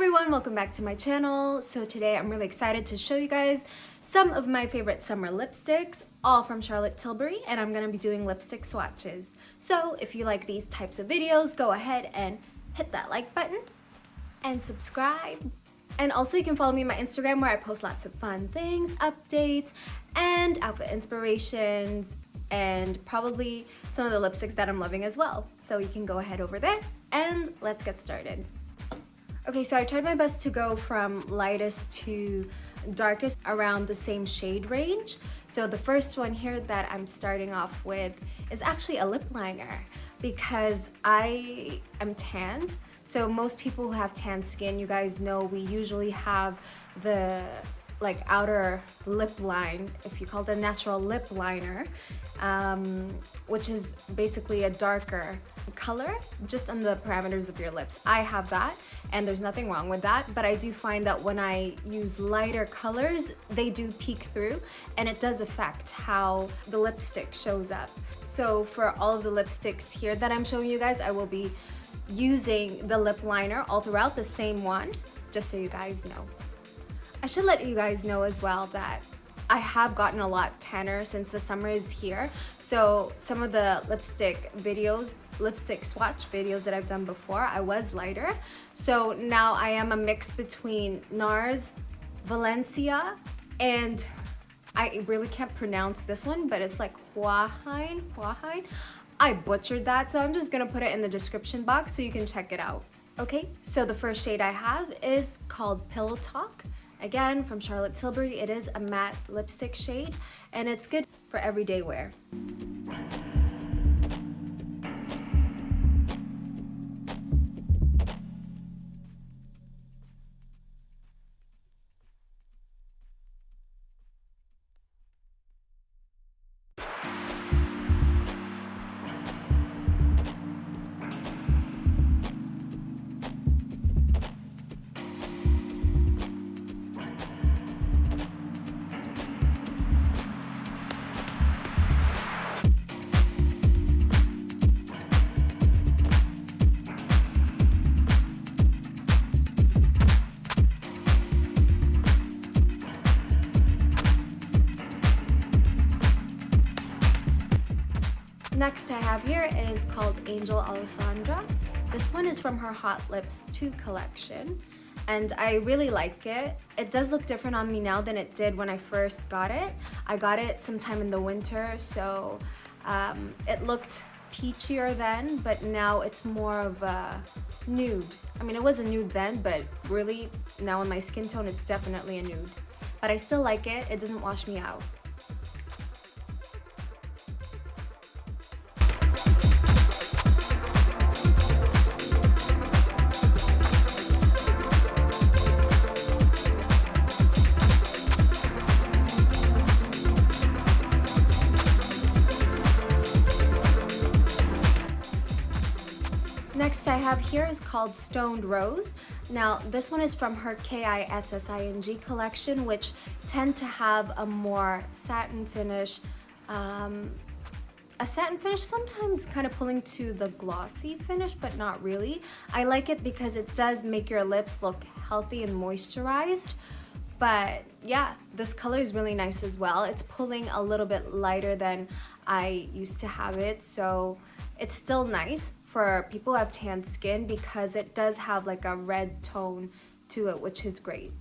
everyone, welcome back to my channel. So today I'm really excited to show you guys some of my favorite summer lipsticks, all from Charlotte Tilbury, and I'm gonna be doing lipstick swatches. So if you like these types of videos, go ahead and hit that like button and subscribe. And also you can follow me on my Instagram where I post lots of fun things, updates, and outfit inspirations, and probably some of the lipsticks that I'm loving as well. So you can go ahead over there and let's get started. Okay, so I tried my best to go from lightest to darkest around the same shade range. So the first one here that I'm starting off with is actually a lip liner because I am tanned. So most people who have tan skin, you guys know we usually have the outer lip line, if you call it a natural lip liner, which is basically a darker color just on the parameters of your lips. I have that and there's nothing wrong with that, but I do find that when I use lighter colors, they do peek through and it does affect how the lipstick shows up. So for all of the lipsticks here that I'm showing you guys, I will be using the lip liner all throughout, the same one, just so you guys know. I should let you guys know as well that I have gotten a lot tanner since the summer is here. So some of the lipstick swatch videos that I've done before, I was lighter. So now I am a mix between Nars, Valencia, and I really can't pronounce this one, but it's like Huahine. I butchered that, so I'm just gonna put it in the description box so you can check it out. Okay, so the first shade I have is called Pillow Talk. Again, from Charlotte Tilbury. It is a matte lipstick shade and it's good for everyday wear. Next I have here is called Angel Alessandra. This one is from her Hot Lips 2 collection and I really like it. It does look different on me now than it did when I first got it. I got it sometime in the winter, so it looked peachier then, but now it's more of a nude. I mean, it was a nude then, but really now in my skin tone it's definitely a nude. But I still like it. It doesn't wash me out. Next I have here is called Stoned Rose. Now this one is from her Kissing collection, which tend to have a more satin finish, sometimes kind of pulling to the glossy finish, but not really. I like it because it does make your lips look healthy and moisturized. But yeah, this color is really nice as well. It's pulling a little bit lighter than I used to have it, so it's still nice for people who have tan skin because it does have like a red tone to it, which is great.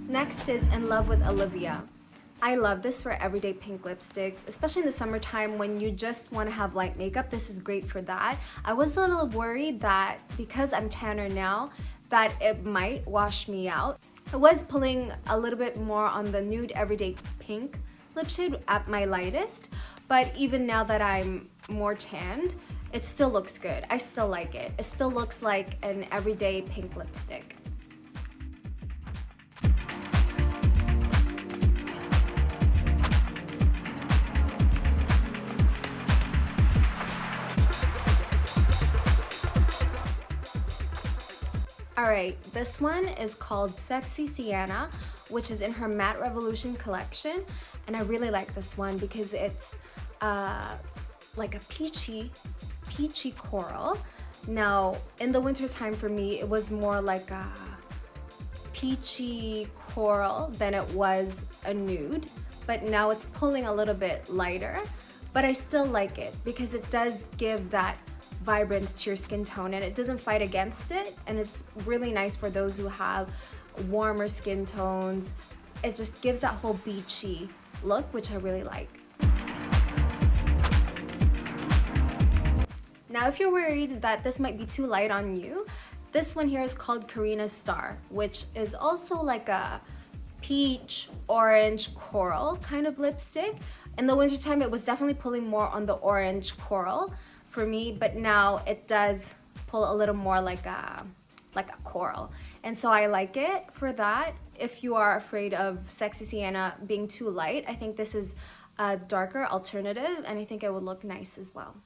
Next is In Love with Olivia. I love this for everyday pink lipsticks, especially in the summertime when you just want to have light makeup. This is great for that. I was a little worried that because I'm tanner now, that it might wash me out. I was pulling a little bit more on the nude everyday pink lip shade at my lightest, but even now that I'm more tanned, it still looks good. I still like it. It still looks like an everyday pink lipstick. All right, this one is called Sexy Sienna, which is in her Matte Revolution collection. And I really like this one because it's like a peachy coral. Now, in the winter time for me, it was more like a peachy coral than it was a nude, but now it's pulling a little bit lighter, but I still like it because it does give that vibrance to your skin tone and it doesn't fight against it, and it's really nice for those who have warmer skin tones. It just gives that whole beachy look, which I really like. Now, if you're worried that this might be too light on you, this one here is called Carina's Star, which is also like a peach orange coral kind of lipstick. In the wintertime, it was definitely pulling more on the orange coral for me, but now it does pull a little more like a coral. And so I like it for that. If you are afraid of Sexy Sienna being too light, I think this is a darker alternative, and I think it would look nice as well.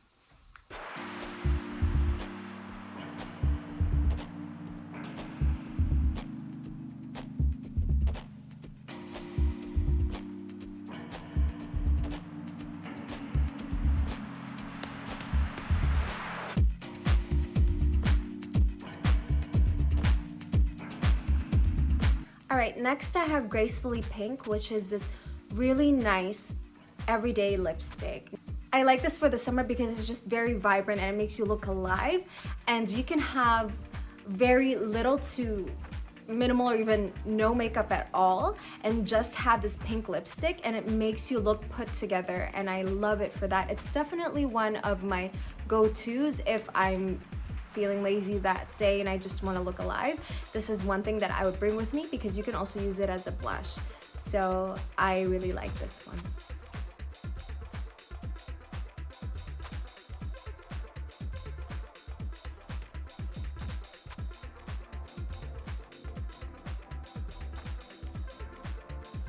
All right, next I have Gracefully Pink, which is this really nice everyday lipstick. I like this for the summer because it's just very vibrant and it makes you look alive, and you can have very little to minimal or even no makeup at all and just have this pink lipstick, and it makes you look put together, and I love it for that. It's definitely one of my go-tos if I'm feeling lazy that day and I just want to look alive. This is one thing that I would bring with me because you can also use it as a blush. So I really like this one.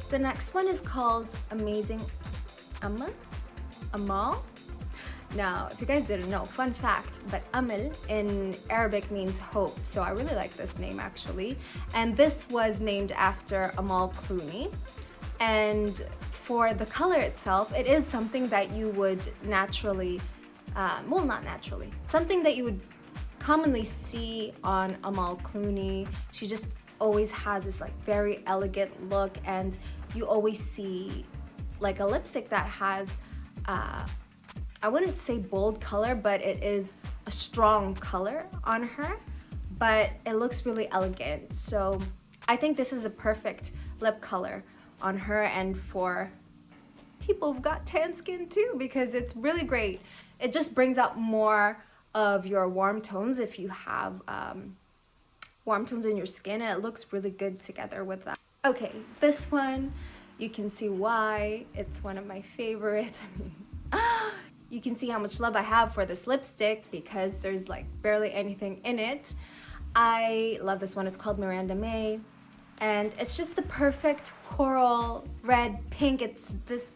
The next one is called Amazing Amal. Now, if you guys didn't know, fun fact, but Amal in Arabic means hope. So I really like this name actually. And this was named after Amal Clooney. And for the color itself, it is something that you would naturally, well, not naturally, something that you would commonly see on Amal Clooney. She just always has this like very elegant look, and you always see like a lipstick that has I wouldn't say bold color, but it is a strong color on her, but it looks really elegant. So I think this is a perfect lip color on her and for people who've got tan skin too, because it's really great. It just brings out more of your warm tones if you have warm tones in your skin, and it looks really good together with that. Okay, this one, you can see why it's one of my favorites. I mean, you can see how much love I have for this lipstick because there's like barely anything in it. I love this one. It's called Miranda May, and it's just the perfect coral, red, pink. It's this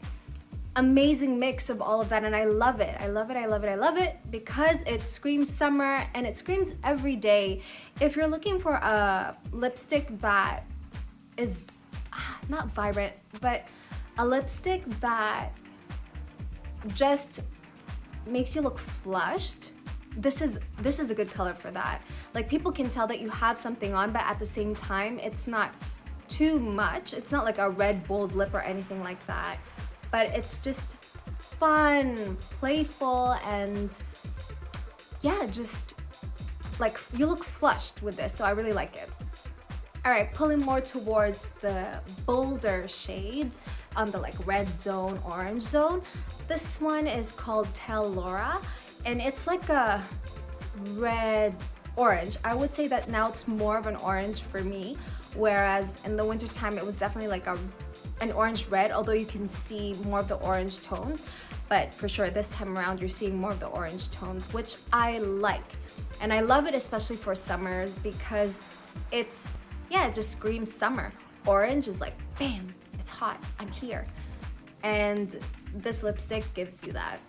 amazing mix of all of that, and I love it. I love it, I love it, I love it because it screams summer and it screams every day. If you're looking for a lipstick that is not vibrant, but a lipstick that just makes you look flushed, this is a good color for that. Like, people can tell that you have something on, but at the same time it's not too much. It's not like a red bold lip or anything like that, but it's just fun, playful, and yeah, just like you look flushed with this. So I really like it. All right, pulling more towards the bolder shades on the like red zone, orange zone. This one is called Tell Laura, and it's like a red orange. I would say that now it's more of an orange for me, whereas in the winter time it was definitely like an orange red, although you can see more of the orange tones. But for sure this time around you're seeing more of the orange tones, which I like. And I love it especially for summers because it's, yeah, it just screams summer. Orange is like, bam, it's hot, I'm here. And this lipstick gives you that.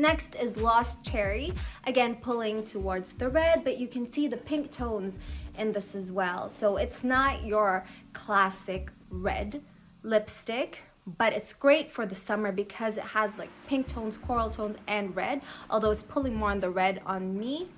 Next is Lost Cherry, again pulling towards the red, but you can see the pink tones in this as well. So it's not your classic red lipstick, but it's great for the summer because it has like pink tones, coral tones, and red, although it's pulling more on the red on me.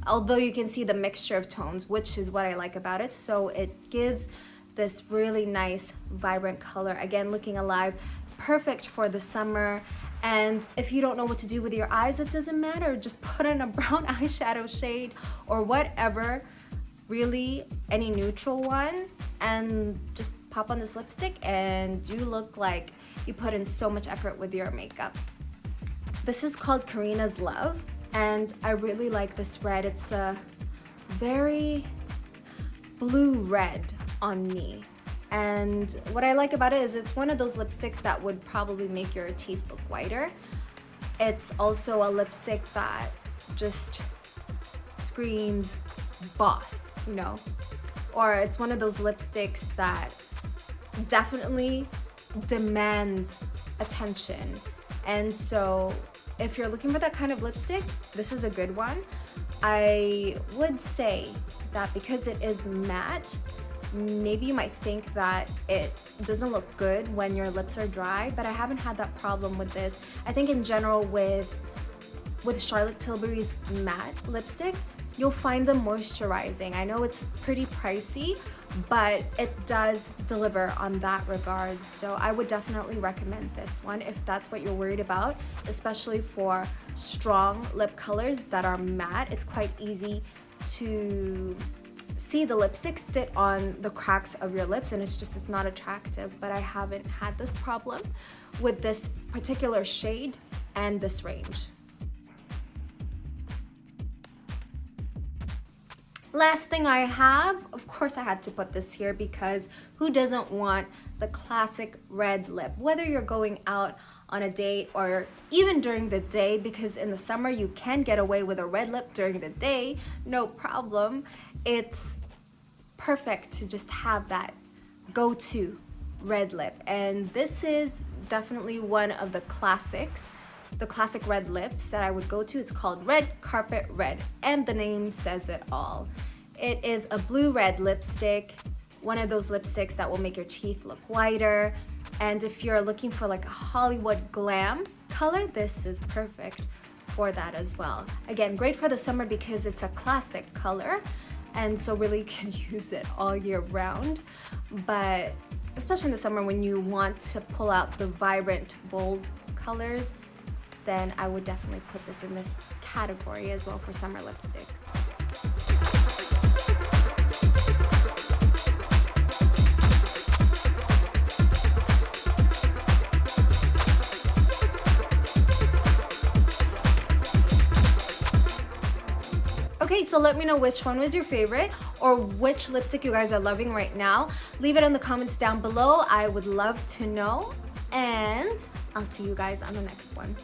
Although you can see the mixture of tones, which is what I like about it. So it gives this really nice, vibrant color. Again, looking alive, perfect for the summer. And if you don't know what to do with your eyes, it doesn't matter. Just put on a brown eyeshadow shade or whatever, really any neutral one, and just pop on this lipstick and you look like you put in so much effort with your makeup. This is called Carina's Love, and I really like this red. It's a very blue red on me. And what I like about it is it's one of those lipsticks that would probably make your teeth look whiter. It's also a lipstick that just screams boss, you know? Or it's one of those lipsticks that definitely demands attention. And so if you're looking for that kind of lipstick, this is a good one. I would say that because it is matte, maybe you might think that it doesn't look good when your lips are dry, but I haven't had that problem with this. I think in general with Charlotte Tilbury's matte lipsticks, you'll find them moisturizing. I know it's pretty pricey, but it does deliver on that regard. So I would definitely recommend this one if that's what you're worried about, especially for strong lip colors that are matte. It's quite easy to see the lipstick sit on the cracks of your lips and it's not attractive, but I haven't had this problem with this particular shade and this range. Last thing I have, of course I had to put this here because who doesn't want the classic red lip, whether you're going out on a date or even during the day, because in the summer you can get away with a red lip during the day, no problem. It's perfect to just have that go-to red lip, and this is definitely one of the classics, the classic red lips that I would go to. It's called Red Carpet Red, and the name says it all. It is a blue-red lipstick, one of those lipsticks that will make your teeth look whiter, and if you're looking for like a Hollywood glam color, this is perfect for that as well. Again, great for the summer because it's a classic color, and so really you can use it all year round, but especially in the summer when you want to pull out the vibrant, bold colors, then I would definitely put this in this category as well for summer lipsticks. Okay, so let me know which one was your favorite or which lipstick you guys are loving right now. Leave it in the comments down below. I would love to know, and I'll see you guys on the next one.